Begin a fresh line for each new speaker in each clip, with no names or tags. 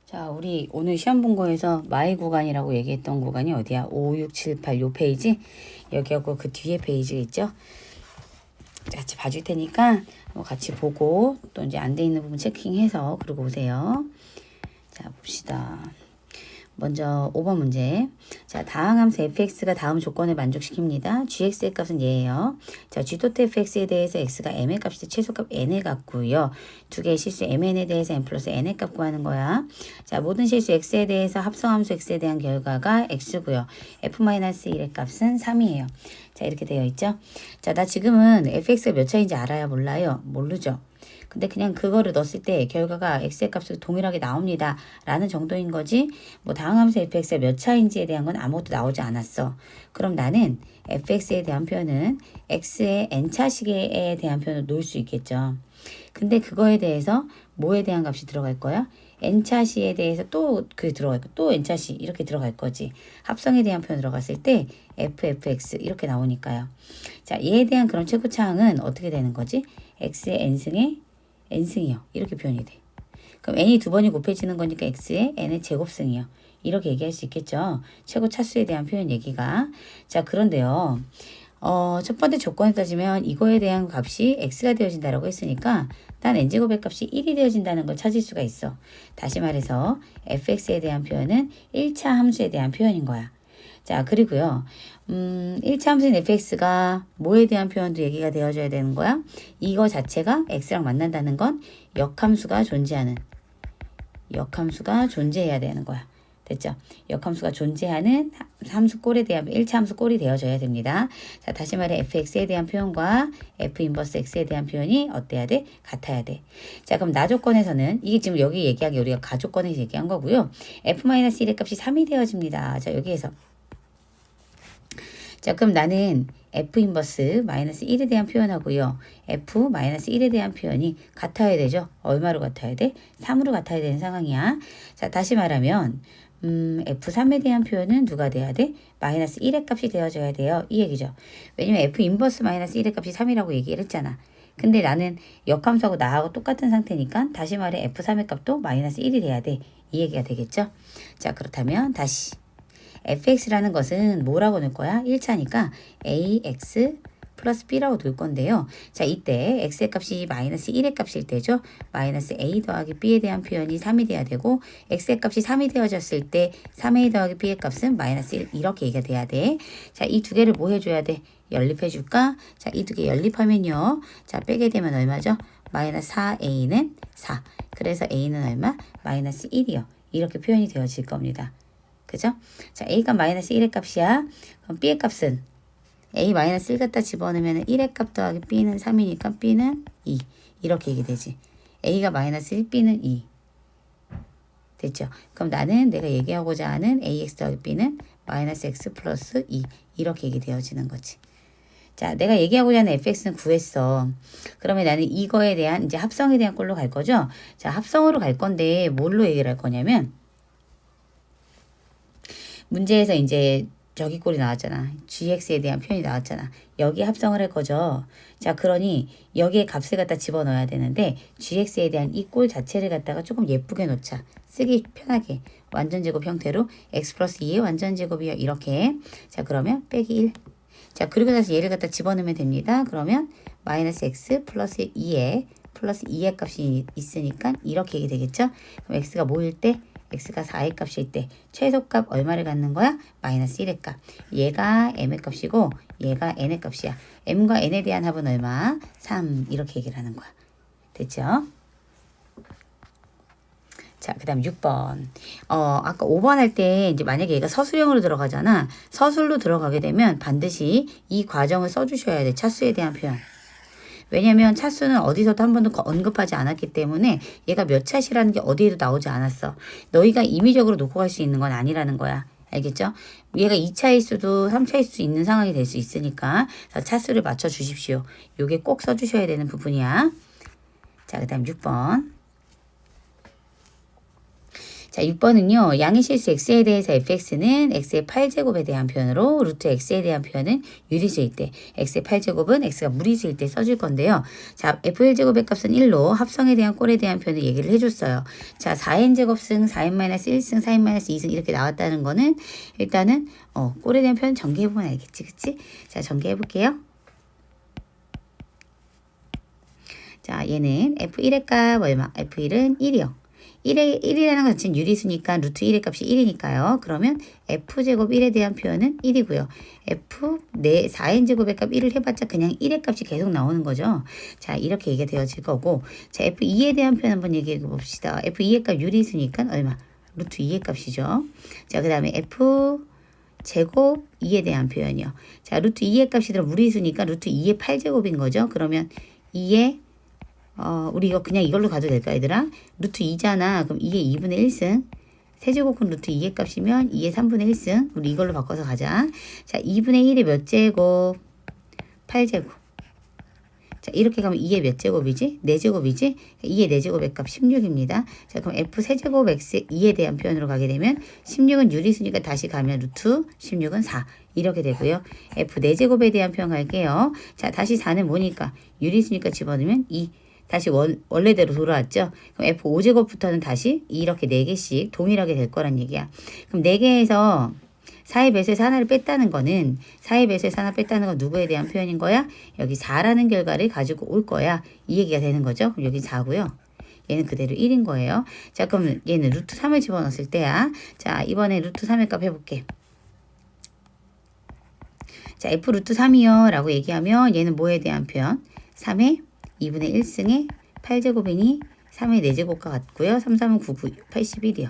자, 우리 오늘 시험 본 거에서 마이 구간이라고 얘기했던 구간이 어디야? 5, 6, 7, 8 요 페이지? 여기하고 그 뒤에 페이지 있죠? 같이 봐줄 테니까 같이 보고 또 이제 안 돼 있는 부분 체킹해서 그러고 오세요. 자, 봅시다. 먼저 5번 문제. 자, 다항함수 fx가 다음 조건을 만족시킵니다. gx의 값은 얘예요. 자, g 도트 fx에 대해서 x가 m의 값이 최소값 n을 갖고요. 두 개의 실수 mn에 대해서 n 플러스 n의 값 구하는 거야. 자, 모든 실수 x에 대해서 합성함수 x에 대한 결과가 x고요. f-1의 값은 3이에요. 자, 이렇게 되어 있죠. 자, 나 지금은 fx가 몇 차인지 알아야 몰라요? 모르죠. 근데 그냥 그거를 넣었을 때 결과가 x의 값이 동일하게 나옵니다. 라는 정도인 거지 뭐 다항함수 fx가 몇 차인지에 대한 건 아무것도 나오지 않았어. 그럼 나는 fx에 대한 표현은 x의 n차 시계에 대한 표현을 놓을 수 있겠죠. 근데 그거에 대해서 뭐에 대한 값이 들어갈 거야? n차 시에 대해서 또 그 들어갈 거, 또 n차 시 이렇게 들어갈 거지. 합성에 대한 표현 들어갔을 때 ffx 이렇게 나오니까요. 자, 얘에 대한 그런 최고차항은 어떻게 되는 거지? x의 n승의 n승이요. 이렇게 표현이 돼. 그럼 n이 두 번이 곱해지는 거니까 x의 n의 제곱승이요. 이렇게 얘기할 수 있겠죠. 최고 차수에 대한 표현 얘기가. 자, 그런데요. 첫 번째 조건에 따지면 이거에 대한 값이 x가 되어진다라고 했으니까 단 n제곱의 값이 1이 되어진다는 걸 찾을 수가 있어. 다시 말해서 fx에 대한 표현은 1차 함수에 대한 표현인 거야. 자, 그리고요. 1차 함수인 fx가 뭐에 대한 표현도 얘기가 되어줘야 되는 거야? 이거 자체가 x랑 만난다는 건 역함수가 존재해야 되는 거야. 됐죠? 역함수가 존재하는 함수 꼴에 대한 1차 함수 꼴이 되어줘야 됩니다. 자, 다시 말해 fx에 대한 표현과 f 인버스 x에 대한 표현이 어때야 돼? 같아야 돼. 자, 그럼 나 조건에서는 이게 지금 여기 얘기한 게 우리가 가조건에서 얘기한 거고요. f-1의 값이 3이 되어집니다. 자, 여기에서 자, 그럼 나는 f 인버스 마이너스 1에 대한 표현하고요. f 마이너스 1에 대한 표현이 같아야 되죠. 얼마로 같아야 돼? 3으로 같아야 되는 상황이야. 자, 다시 말하면 f3에 대한 표현은 누가 돼야 돼? 마이너스 1의 값이 되어줘야 돼요. 이 얘기죠. 왜냐면 f 인버스 마이너스 1의 값이 3이라고 얘기를 했잖아. 근데 나는 역함수하고 나하고 똑같은 상태니까 다시 말해 f3의 값도 마이너스 1이 돼야 돼. 이 얘기가 되겠죠. 자, 그렇다면 다시 fx라는 것은 뭐라고 넣을 거야? 1차니까 ax 플러스 b라고 둘 건데요. 자, 이때 x의 값이 마이너스 1의 값일 때죠. 마이너스 a 더하기 b에 대한 표현이 3이 돼야 되고 x의 값이 3이 되어졌을 때 3a 더하기 b의 값은 마이너스 1 이렇게 얘기가 돼야 돼. 자, 이 두 개를 뭐 해줘야 돼? 연립해 줄까? 자, 이 두 개 연립하면요. 자, 빼게 되면 얼마죠? 마이너스 4a는 4. 그래서 a는 얼마? 마이너스 1이요. 이렇게 표현이 되어질 겁니다. 그죠? 자, a가 마이너스 1의 값이야. 그럼 b의 값은 a 마이너스 1 갖다 집어넣으면 1의 값 더하기 b는 3이니까 b는 2. 이렇게 얘기되지. a가 마이너스 1, b는 2. 됐죠? 그럼 나는 내가 얘기하고자 하는 ax 더하기 b는 마이너스 x 플러스 2. 이렇게 얘기되어지는 거지. 자, 내가 얘기하고자 하는 fx는 구했어. 그러면 나는 이거에 대한 이제 합성에 대한 꼴로 갈 거죠? 자, 합성으로 갈 건데 뭘로 얘기를 할 거냐면 문제에서 이제 저기 꼴이 나왔잖아. gx에 대한 표현이 나왔잖아. 여기 합성을 할 거죠. 자, 그러니 여기에 값을 갖다 집어넣어야 되는데 gx에 대한 이 꼴 자체를 갖다가 조금 예쁘게 놓자. 쓰기 편하게. 완전제곱 형태로 x 플러스 2의 완전제곱이요. 이렇게. 자, 그러면 빼기 1. 자, 그리고 나서 얘를 갖다 집어넣으면 됩니다. 그러면 마이너스 x 플러스 2에 플러스 2의 값이 있으니까 이렇게 얘기 되겠죠. 그럼 x가 뭐일 때? x가 4의 값일 때 최소값 얼마를 갖는 거야? 마이너스 1의 값. 얘가 m의 값이고 얘가 n의 값이야. m과 n에 대한 합은 얼마? 3. 이렇게 얘기를 하는 거야. 됐죠? 자, 그 다음 6번. 아까 5번 할 때 이제 만약에 얘가 서술형으로 들어가잖아. 서술로 들어가게 되면 반드시 이 과정을 써주셔야 돼. 차수에 대한 표현. 왜냐면 차수는 어디서도 한 번도 언급하지 않았기 때문에 얘가 몇 차시라는 게 어디에도 나오지 않았어. 너희가 임의적으로 놓고 갈 수 있는 건 아니라는 거야. 알겠죠? 얘가 2차일 수도 3차일 수도 있는 상황이 될 수 있으니까 차수를 맞춰 주십시오. 요게 꼭 써주셔야 되는 부분이야. 자, 그 다음 6번. 자, 6번은요. 양의 실수 x에 대해서 fx는 x의 8제곱에 대한 표현으로 루트 x에 대한 표현은 유리수일 때 x의 8제곱은 x가 무리수일 때 써줄 건데요. 자, f1제곱의 값은 1로 합성에 대한 꼴에 대한 표현을 얘기를 해줬어요. 자, 4n제곱승, 4n-1승, 4n-2승 이렇게 나왔다는 거는 일단은 꼴에 대한 표현 전개해보면 알겠지, 그치? 자, 전개해볼게요. 자, 얘는 f1의 값 얼마? f1은 1이요. 1이라는 것 자체는 유리수니까 루트 1의 값이 1이니까요. 그러면 f제곱 1에 대한 표현은 1이고요. 4n제곱의 값 1을 해봤자 그냥 1의 값이 계속 나오는 거죠. 자, 이렇게 얘기가 되어질 거고, 자, f2에 대한 표현 한번 얘기해 봅시다. f2의 값 유리수니까 얼마? 루트 2의 값이죠. 자, 그 다음에 f제곱 2에 대한 표현이요. 자, 루트 2의 값이 들어 무리수니까 루트 2의 8제곱인 거죠. 그러면 2의 우리 이거 그냥 이걸로 가도 될까, 얘들아? 루트 2잖아. 그럼 2의 2분의 1승. 세제곱은 루트 2의 값이면 2의 3분의 1승. 우리 이걸로 바꿔서 가자. 자, 2분의 1이 몇 제곱? 8제곱. 자, 이렇게 가면 2의 몇 제곱이지? 4제곱이지? 2의 4제곱의 값 16입니다. 자, 그럼 f 세제곱 x 2에 대한 표현으로 가게 되면 16은 유리수니까 다시 가면 루트 16은 4. 이렇게 되고요. f 4제곱에 대한 표현 갈게요. 자, 다시 4는 뭐니까? 유리수니까 집어넣으면 2. 다시 원래대로 돌아왔죠. 그럼 F5제곱부터는 다시 이렇게 4개씩 동일하게 될 거란 얘기야. 그럼 4개에서 4의 배수에서 하나를 뺐다는 거는 4의 배수에서 하나 뺐다는 건 누구에 대한 표현인 거야? 여기 4라는 결과를 가지고 올 거야. 이 얘기가 되는 거죠. 그럼 여기 4고요. 얘는 그대로 1인 거예요. 자, 그럼 얘는 루트 3을 집어넣었을 때야. 자, 이번에 루트 3의 값 해볼게. 자, F 루트 3이요 라고 얘기하면 얘는 뭐에 대한 표현? 3의 2분의 1승에 8제곱이니 3의 4제곱과 같고요. 3, 3은 9, 9, 81이요.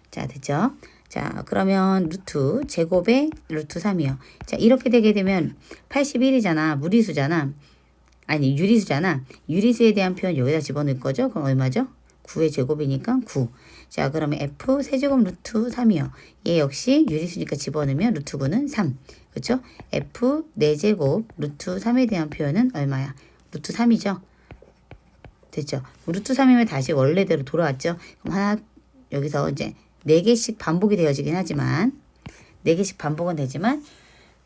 자, 됐죠? 자, 그러면 루트 제곱에 루트 3이요. 자, 이렇게 되게 되면 81이잖아. 무리수잖아. 아니, 유리수잖아. 유리수에 대한 표현 여기다 집어넣을 거죠? 그럼 얼마죠? 9의 제곱이니까 9. 자, 그러면 f 세제곱 루트 3이요. 얘 역시 유리수니까 집어넣으면 루트 9는 3. 그렇죠? f 4제곱 루트 3에 대한 표현은 얼마야? 루트 3이죠. 됐죠? 루트 3이면 다시 원래대로 돌아왔죠. 그럼 하나 여기서 이제 4개씩 반복이 되어지긴 하지만 4개씩 반복은 되지만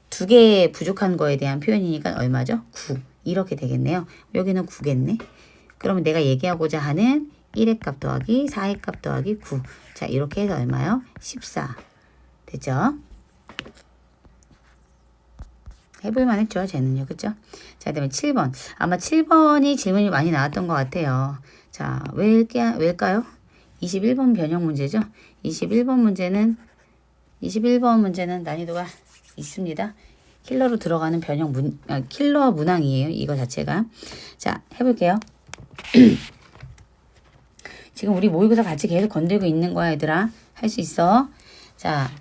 2개 부족한 거에 대한 표현이니까 얼마죠? 9. 이렇게 되겠네요. 여기는 9겠네. 그러면 내가 얘기하고자 하는 1의 값 더하기 4의 값 더하기 9. 자, 이렇게 해서 얼마요? 14. 됐죠? 해볼만 했죠, 쟤는요. 그죠? 자, 그다음에 7번. 아마 7번이 질문이 많이 나왔던 것 같아요. 자, 왜일까요? 21번 변형 문제죠. 21번 문제는 난이도가 있습니다. 킬러로 들어가는 킬러 문항이에요. 이거 자체가. 자, 해볼게요. 지금 우리 모의고사 같이 계속 건들고 있는 거야, 얘들아. 할 수 있어. 자,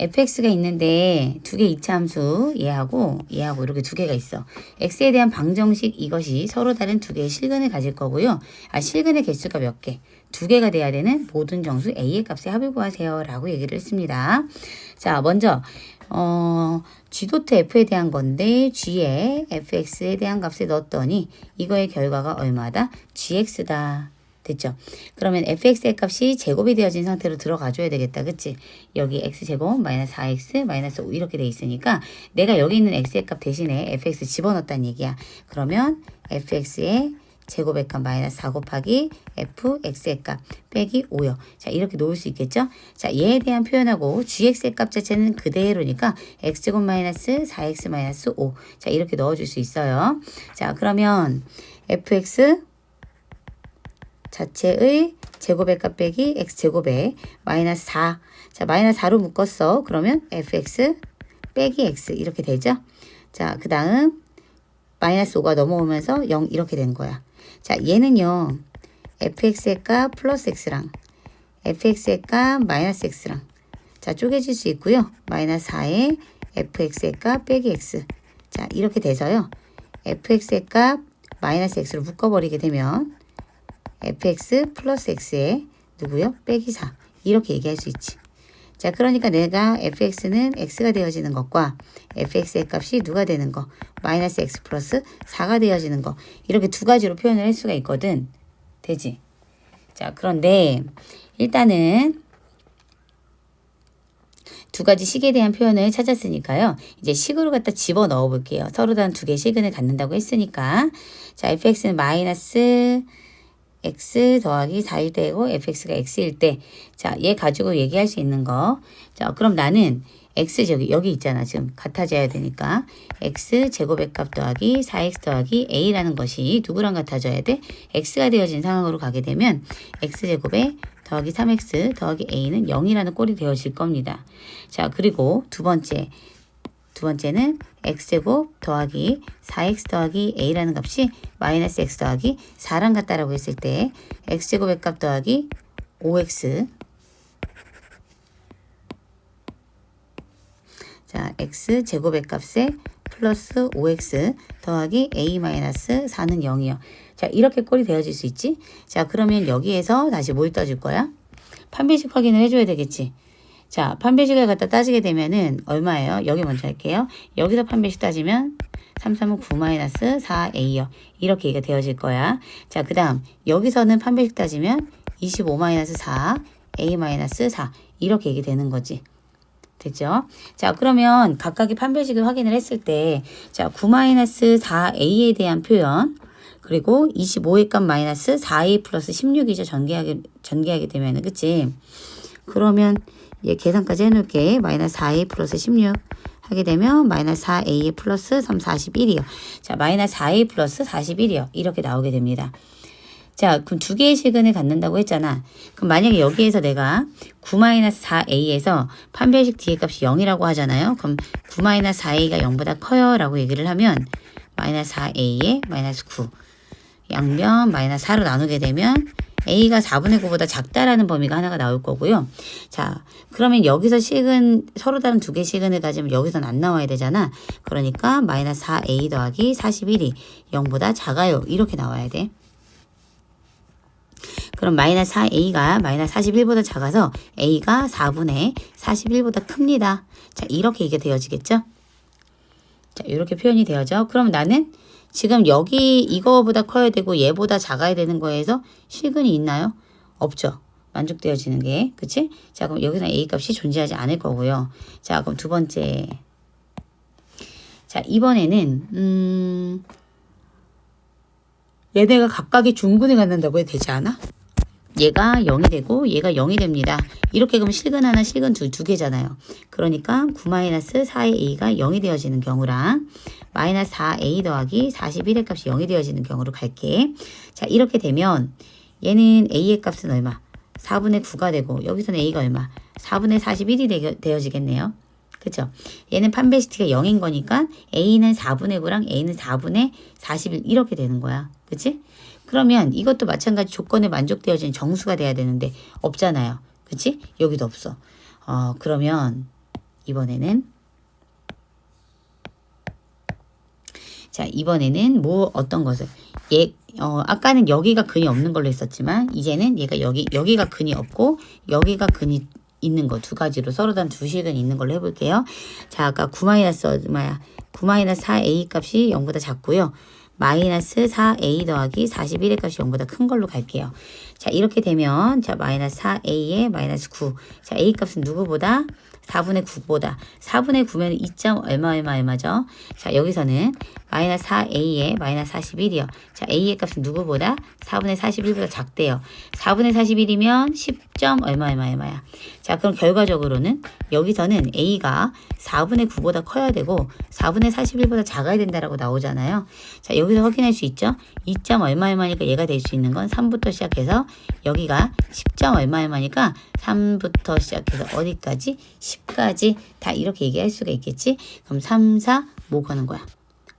fx가 있는데 2개 이차함수 얘하고 이렇게 2개가 있어. x에 대한 방정식 이것이 서로 다른 2개의 실근을 가질 거고요. 실근의 개수가 몇 개? 2개가 돼야 되는 모든 정수 a의 값의 합을 구하세요 라고 얘기를 했습니다. 자, 먼저 g도트 f에 대한 건데 g에 fx에 대한 값을 넣었더니 이거의 결과가 얼마다? gx다. 됐죠? 그러면 fx의 값이 제곱이 되어진 상태로 들어가줘야 되겠다. 그치? 여기 x제곱 마이너스 4x 마이너스 5 이렇게 돼 있으니까 내가 여기 있는 x의 값 대신에 fx 집어넣었다는 얘기야. 그러면 fx의 제곱의 값 마이너스 4 곱하기 fx의 값 빼기 5요. 자, 이렇게 놓을 수 있겠죠? 자, 얘에 대한 표현하고 gx의 값 자체는 그대로니까 x제곱 마이너스 4x 마이너스 5. 자, 이렇게 넣어줄 수 있어요. 자, 그러면 fx 자체의 제곱의 값 빼기 x제곱에 마이너스 4. 자, 마이너스 4로 묶었어. 그러면 fx 빼기 x 이렇게 되죠. 자, 그 다음 마이너스 5가 넘어오면서 0 이렇게 된 거야. 자, 얘는요. fx의 값 플러스 x랑 fx의 값 마이너스 x랑 자, 쪼개질 수 있고요. 마이너스 4에 fx의 값 빼기 x. 자, 이렇게 돼서요. fx의 값 마이너스 x로 묶어버리게 되면 fx 플러스 x에 누구요? 빼기 4. 이렇게 얘기할 수 있지. 자, 그러니까 내가 fx는 x가 되어지는 것과 fx의 값이 누가 되는 거? 마이너스 x 플러스 4가 되어지는 거. 이렇게 두 가지로 표현을 할 수가 있거든. 되지? 자, 그런데 일단은 두 가지 식에 대한 표현을 찾았으니까요. 이제 식으로 갖다 집어 넣어 볼게요. 서로 다른 두 개의 식은을 갖는다고 했으니까. 자, fx는 마이너스 x 더하기 4일 때고 fx가 x일 때. 자, 얘 가지고 얘기할 수 있는 거. 자, 그럼 나는 x 여기 있잖아. 지금 같아져야 되니까. x 제곱의 값 더하기 4x 더하기 a라는 것이 누구랑 같아져야 돼? x가 되어진 상황으로 가게 되면 x 제곱에 더하기 3x 더하기 a는 0이라는 꼴이 되어질 겁니다. 자, 그리고 두 번째는 x제곱 더하기 4x 더하기 a라는 값이 마이너스 x 더하기 4랑 같다라고 했을 때 x제곱의 값 더하기 5x 자, x제곱의 값에 플러스 5x 더하기 a 마이너스 4는 0이요. 자, 이렇게 꼴이 되어질 수 있지? 자, 그러면 여기에서 다시 뭘 떠줄 거야? 판별식 확인을 해줘야 되겠지? 자, 판별식을 갖다 따지게 되면은 얼마예요? 여기 먼저 할게요. 여기서 판별식 따지면 3, 3은 9 마이너스 4a요. 이렇게 얘기가 되어질 거야. 자, 그 다음 여기서는 판별식 따지면 25 마이너스 4, a 마이너스 4 이렇게 얘기 되는 거지. 됐죠? 자, 그러면 각각의 판별식을 확인을 했을 때, 자, 9-4a에 대한 표현, 그리고 25의 값 마이너스 4a 플러스 16이죠. 전개하게 되면은, 그치? 그러면 얘 계산까지 해놓을게. 마이너스 4a 플러스 16 하게 되면 마이너스 4a 플러스 3, 41이요. 자, 마이너스 4a 플러스 41이요. 이렇게 나오게 됩니다. 자, 그럼 두 개의 식은을 갖는다고 했잖아. 그럼 만약에 여기에서 내가 9-4a에서 판별식 뒤의 값이 0이라고 하잖아요. 그럼 9-4a가 0보다 커요 라고 얘기를 하면 마이너스 4a에 마이너스 9 양변 마이너스 4로 나누게 되면 a가 4분의 9보다 작다라는 범위가 하나가 나올 거고요. 자, 그러면 여기서 식은 서로 다른 두 개의 식은을 가지면 여기서는 안 나와야 되잖아. 그러니까 마이너스 4a 더하기 41이 0보다 작아요. 이렇게 나와야 돼. 그럼 마이너스 4a가 마이너스 41보다 작아서 a가 4분의 41보다 큽니다. 자, 이렇게 이게 되어지겠죠? 자, 이렇게 표현이 되어져. 그럼 나는 지금 여기 이거보다 커야 되고 얘보다 작아야 되는 거에서 식은이 있나요? 없죠. 만족되어지는 게. 그치? 자, 그럼 여기서 a 값이 존재하지 않을 거고요. 자, 그럼 두 번째. 자, 이번에는 얘네가 각각의 중근을 갖는다고 해도 되지 않아? 얘가 0이 되고 얘가 0이 됩니다. 이렇게 그러면 실근 하나, 실근 두 개잖아요. 그러니까 9-4의 a가 0이 되어지는 경우랑 마이너스 4a 더하기 41의 값이 0이 되어지는 경우로 갈게. 자, 이렇게 되면 얘는 a의 값은 얼마? 4분의 9가 되고 여기서는 a가 얼마? 4분의 41이 되어지겠네요. 그죠? 얘는 판별식가 0인 거니까 a는 4분의 9랑 a는 4분의 41 이렇게 되는 거야. 그치? 그러면 이것도 마찬가지 조건에 만족되어진 정수가 돼야 되는데 없잖아요. 그치? 여기도 없어. 그러면 이번에는 자, 이번에는 어떤 것을 아까는 여기가 근이 없는 걸로 했었지만 이제는 얘가 여기가 근이 없고 여기가 근이 있는 거 두 가지로 서로 다른 두 식은 있는 걸로 해볼게요. 자, 아까 9-4a 값이 0보다 작고요. 마이너스 4a 더하기 41의 값이 0보다 큰 걸로 갈게요. 자, 이렇게 되면 자, 마이너스 4a에 마이너스 9. 자, a 값은 누구보다? 4분의 9보다. 4분의 9면 2점 얼마죠? 자, 여기서는 마이너스 4a에 마이너스 41이요. 자, a의 값은 누구보다? 4분의 41보다 작대요. 4분의 41이면 10점 얼마야? 자, 그럼 결과적으로는 여기서는 a가 4분의 9보다 커야 되고 4분의 41보다 작아야 된다라고 나오잖아요. 자, 여기서 확인할 수 있죠? 2점 얼마니까 얘가 될 수 있는 건 3부터 시작해서 여기가 10점 얼마니까 3부터 시작해서 어디까지? 10까지 다 이렇게 얘기할 수가 있겠지? 그럼 3, 4, 뭐 거는 거야?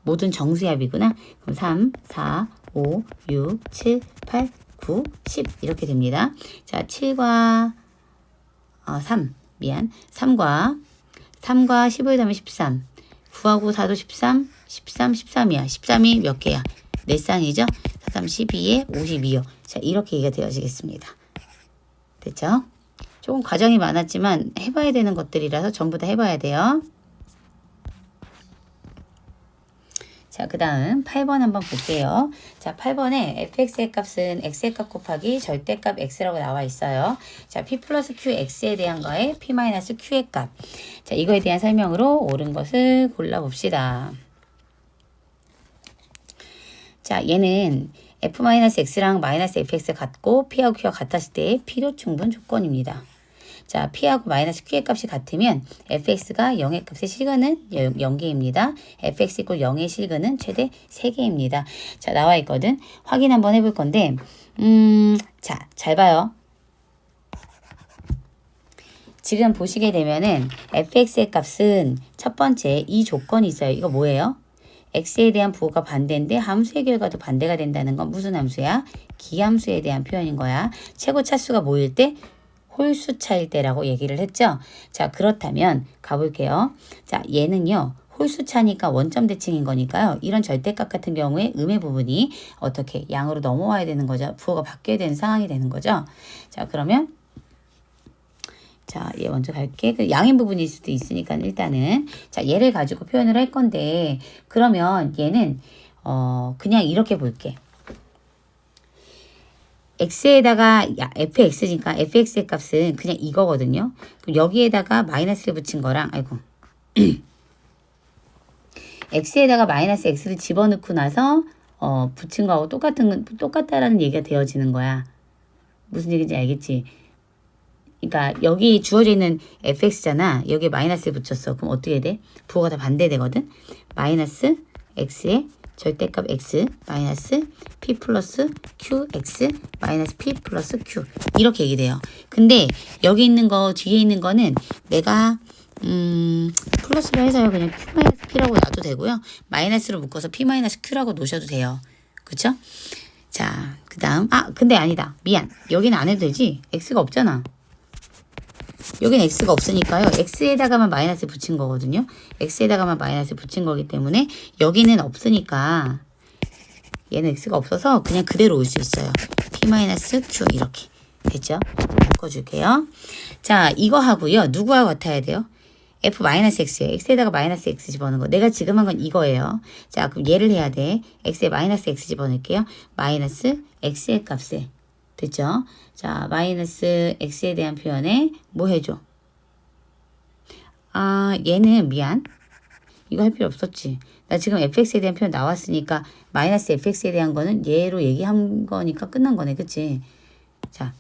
모든 정수합이구나. 그럼 3, 4, 5, 6, 7, 8, 9, 10 이렇게 됩니다. 자, 3과 3과 15에 더하면 13 9하고 4도 13 13이야. 13이 몇 개야? 4쌍이죠? 4, 3, 12에 52요. 자, 이렇게 얘기가 되어지겠습니다. 됐죠? 조금 과정이 많았지만 해봐야 되는 것들이라서 전부 다 해봐야 돼요. 자, 자, 그 다음 8번 한번 볼게요. 자, 8번에 fx의 값은 x의 값 곱하기 절대값 x라고 나와 있어요. 자, p 플러스 q x에 대한 거에 p 마이너스 q의 값. 자, 이거에 대한 설명으로 옳은 것을 골라봅시다. 자, 얘는 f-x랑 마이너스 fx 같고 p하고 q가 같았을 때의 필요 충분 조건입니다. 자, p하고 마이너스 q의 값이 같으면 fx가 0의 값의 실근은 0개입니다. fx 이꼴 0의 실근은 최대 3개입니다. 자, 나와 있거든. 확인 한번 해볼 건데 자, 잘 봐요. 지금 보시게 되면은 fx의 값은 첫 번째 이 조건이 있어요. 이거 뭐예요? x에 대한 부호가 반대인데 함수의 결과도 반대가 된다는 건 무슨 함수야? 기함수에 대한 표현인 거야. 최고 차수가 뭐일 때? 홀수차일 때라고 얘기를 했죠. 자, 그렇다면 가볼게요. 자, 얘는요. 홀수차니까 원점 대칭인 거니까요. 이런 절대값 같은 경우에 음의 부분이 어떻게 양으로 넘어와야 되는 거죠. 부호가 바뀌어야 되는 상황이 되는 거죠. 자, 그러면 자, 얘 먼저 갈게. 그 양인 부분일 수도 있으니까 일단은 자, 얘를 가지고 표현을 할 건데 그러면 얘는 그냥 이렇게 볼게. x에다가 fx니까 fx의 값은 그냥 이거거든요. 그럼 여기에다가 마이너스를 붙인 거랑 아이고 x에다가 마이너스 x를 집어넣고 나서 붙인 거하고 똑같다라는 얘기가 되어지는 거야. 무슨 얘기인지 알겠지? 그러니까 여기 주어져 있는 fx잖아. 여기에 마이너스를 붙였어. 그럼 어떻게 돼? 부호가 다 반대되거든. 마이너스 x에 절대값 x 마이너스 p 플러스 qx 마이너스 p 플러스 q 이렇게 얘기돼요. 근데 여기 있는 거 뒤에 있는 거는 내가 플러스로 해서요. 그냥 p 마이너스 p라고 놔도 되고요. 마이너스로 묶어서 p 마이너스 q라고 놓으셔도 돼요. 그쵸? 자, 그 다음 근데 아니다. 미안. 여기는 안 해도 되지. x가 없잖아. 여기는 x가 없으니까요. x에다가만 마이너스 붙인 거거든요. x에다가만 마이너스 붙인 거기 때문에 여기는 없으니까 얘는 x가 없어서 그냥 그대로 올 수 있어요. p-q 이렇게 됐죠? 바꿔줄게요. 자, 이거 하고요. 누구와 같아야 돼요? f-x예요. x에다가 마이너스 x 집어넣는 거. 내가 지금 한 건 이거예요. 자, 그럼 얘를 해야 돼. x에 마이너스 x 집어넣을게요. 마이너스 x의 값에 됐죠? 자, 마이너스 x에 대한 표현에 뭐 해줘? 얘는 미안. 이거 할 필요 없었지. 나 지금 fx에 대한 표현 나왔으니까 마이너스 fx에 대한 거는 얘로 얘기한 거니까 끝난 거네. 그치? 자,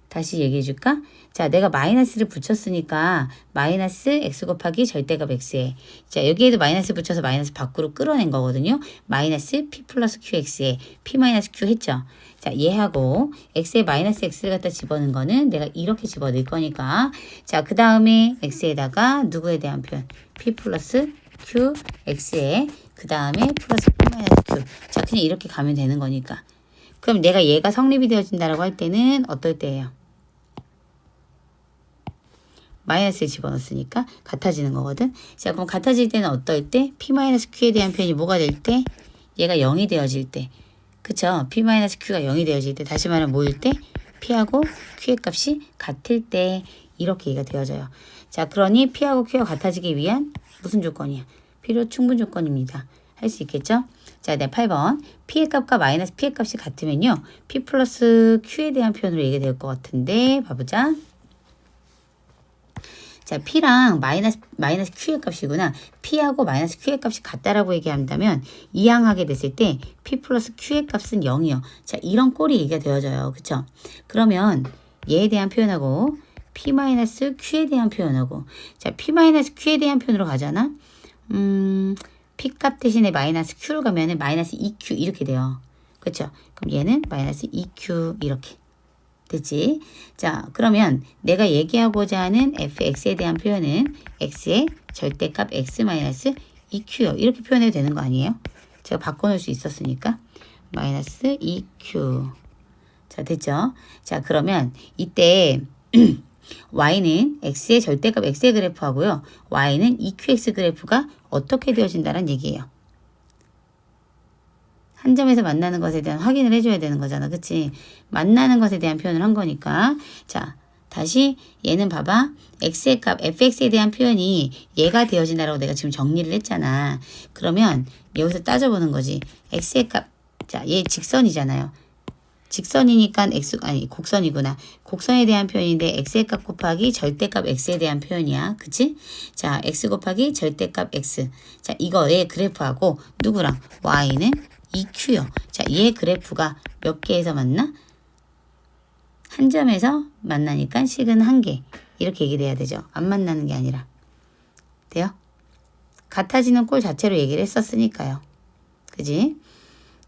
다시 얘기해 줄까? 자, 내가 마이너스를 붙였으니까 마이너스 x 곱하기 절대값 x에 자, 여기에도 마이너스 붙여서 마이너스 밖으로 끌어낸 거거든요. 마이너스 p 플러스 qx에 p 마이너스 q 했죠. 자, 얘하고 x에 마이너스 x를 갖다 집어넣은 거는 내가 이렇게 집어넣을 거니까 자, 그 다음에 x에다가 누구에 대한 표현 p 플러스 q x에 그 다음에 플러스 p 마이너스 q 자, 그냥 이렇게 가면 되는 거니까 그럼 내가 얘가 성립이 되어진다라고 할 때는 어떨 때예요? 마이너스를 집어넣었으니까 같아지는 거거든. 자, 그럼 같아질 때는 어떨 때? p-q에 대한 표현이 뭐가 될 때? 얘가 0이 되어질 때. 그쵸? p-q가 0이 되어질 때. 다시 말하면 뭐일 때? p하고 q의 값이 같을 때 이렇게 얘기가 되어져요. 자, 그러니 p하고 q가 같아지기 위한 무슨 조건이야? 필요 충분 조건입니다. 할 수 있겠죠? 자, 네, 8번. p의 값과 마이너스 p의 값이 같으면요. p 플러스 q에 대한 표현으로 얘기가 될 것 같은데 봐보자. 자, p랑 마이너스 q의 값이구나. p하고 마이너스 q의 값이 같다라고 얘기한다면 이항하게 됐을 때 p 플러스 q의 값은 0이요. 자, 이런 꼴이 얘기가 되어져요. 그쵸? 그러면 얘에 대한 표현하고 p 마이너스 q에 대한 표현하고 자, p 마이너스 q에 대한 표현으로 가잖아. p 값 대신에 마이너스 q로 가면은 마이너스 2q 이렇게 돼요. 그쵸? 그럼 얘는 마이너스 2q 이렇게. 됐지? 자, 그러면 내가 얘기하고자 하는 fx에 대한 표현은 x의 절대값 x-2q요. 이렇게 표현해도 되는 거 아니에요? 제가 바꿔놓을 수 있었으니까. 마이너스 2q. 자, 됐죠? 자, 그러면 이때 y는 x의 절대값 x의 그래프하고요. y는 2qx 그래프가 어떻게 되어진다는 얘기예요. 한 점에서 만나는 것에 대한 확인을 해줘야 되는 거잖아. 그치? 만나는 것에 대한 표현을 한 거니까. 자, 다시 얘는 봐봐. x의 값 fx에 대한 표현이 얘가 되어진다라고 내가 지금 정리를 했잖아. 그러면 여기서 따져보는 거지. x의 값, 자, 얘 직선이잖아요. 직선이니까 곡선이구나. 곡선에 대한 표현인데 x의 값 곱하기 절대값 x에 대한 표현이야. 그치? 자, x 곱하기 절대값 x. 자, 이거의 그래프하고 누구랑? y는 2q요. 자, 얘 그래프가 몇 개에서 만나? 한 점에서 만나니까 식은 한 개. 이렇게 얘기돼야 되죠. 안 만나는 게 아니라. 돼요? 같아지는 꼴 자체로 얘기를 했었으니까요. 그지?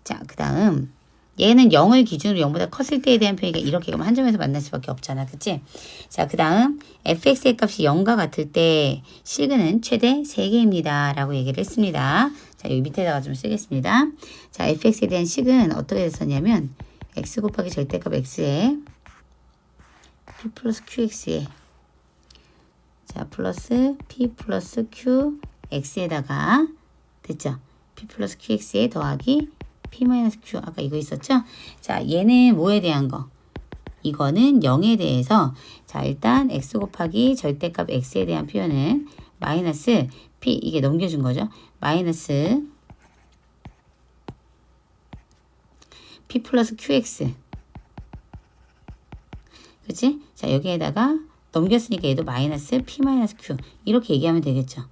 자, 그 다음 얘는 0을 기준으로 0보다 컸을 때에 대한 표현이니까 이렇게 가면 한 점에서 만날 수밖에 없잖아. 그치? 자, 그 다음 fx의 값이 0과 같을 때 실근은 최대 3개입니다. 라고 얘기를 했습니다. 자, 여기 밑에다가 좀 쓰겠습니다. 자, fx에 대한 식은 어떻게 됐었냐면 x 곱하기 절대값 x에 p 플러스 qx에 자, 플러스 p 플러스 qx에다가 됐죠? p 플러스 qx에 더하기 p-q 아까 이거 있었죠? 자, 얘는 뭐에 대한 거? 이거는 0에 대해서 자, 일단 x 곱하기 절대값 x에 대한 표현은 마이너스 p 이게 넘겨준 거죠? 마이너스 p 플러스 qx 그치? 자, 여기에다가 넘겼으니까 얘도 마이너스 p 마이너스 q 이렇게 얘기하면 되겠죠?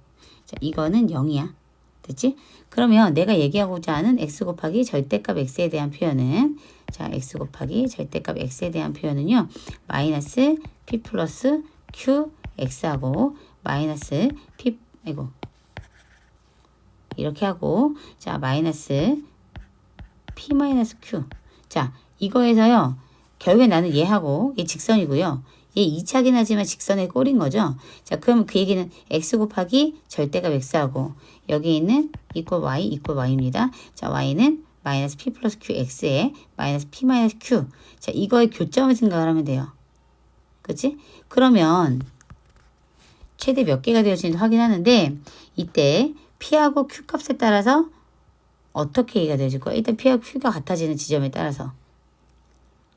자, 이거는 0이야. 됐지? 그러면 내가 얘기하고자 하는 x 곱하기 절대값 x에 대한 표현은 자, x 곱하기 절대값 x에 대한 표현은요. 마이너스 p 플러스 q x하고 마이너스 p 이렇게 하고 자, 마이너스 p 마이너스 q 자, 이거에서요. 결국에 나는 얘하고 얘 직선이고요. 얘 2차긴 하지만 직선의 꼴인 거죠. 자, 그럼 그 얘기는 x 곱하기 절대값 x하고 여기 있는 이퀄 y입니다. 자, y는 마이너스 p 플러스 q x에 마이너스 p 마이너스 q. 자, 이거의 교점을 생각을 하면 돼요. 그치? 그러면 최대 몇 개가 되어지는지 확인하는데 이때 p하고 q 값에 따라서 어떻게 얘기가 되어질 거야? 일단 p하고 q가 같아지는 지점에 따라서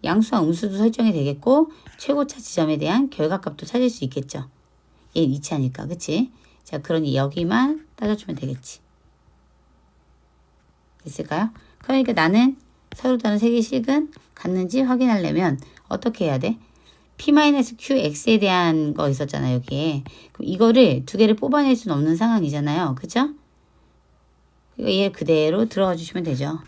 양수와 음수도 설정이 되겠고 최고차 지점에 대한 결과값도 찾을 수 있겠죠. 얘는 2차니까. 그치? 자, 그러니 여기만 따져주면 되겠지. 됐을까요? 그러니까 나는 서로 다른 세 개 식은 같는지 확인하려면 어떻게 해야 돼? p-qx에 대한 거 있었잖아요. 여기에. 그럼 이거를 두 개를 뽑아낼 수는 없는 상황이잖아요. 그죠? 얘 그대로 들어가 주시면 되죠.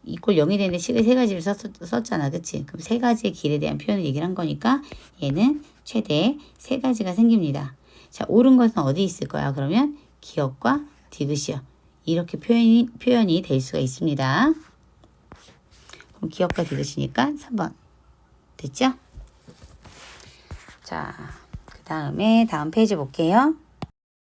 이꼴 0이 되는데 식을 세 가지를 썼잖아. 그치? 그럼 세 가지의 길에 대한 표현을 얘기를 한 거니까 얘는 최대 세 가지가 생깁니다. 자, 옳은 것은 어디 있을 거야? 그러면 기역과 디귿이요. 이렇게 표현이 될 수가 있습니다. 그럼 기역과 디귿이니까 3번. 됐죠? 자, 그 다음에 다음 페이지 볼게요.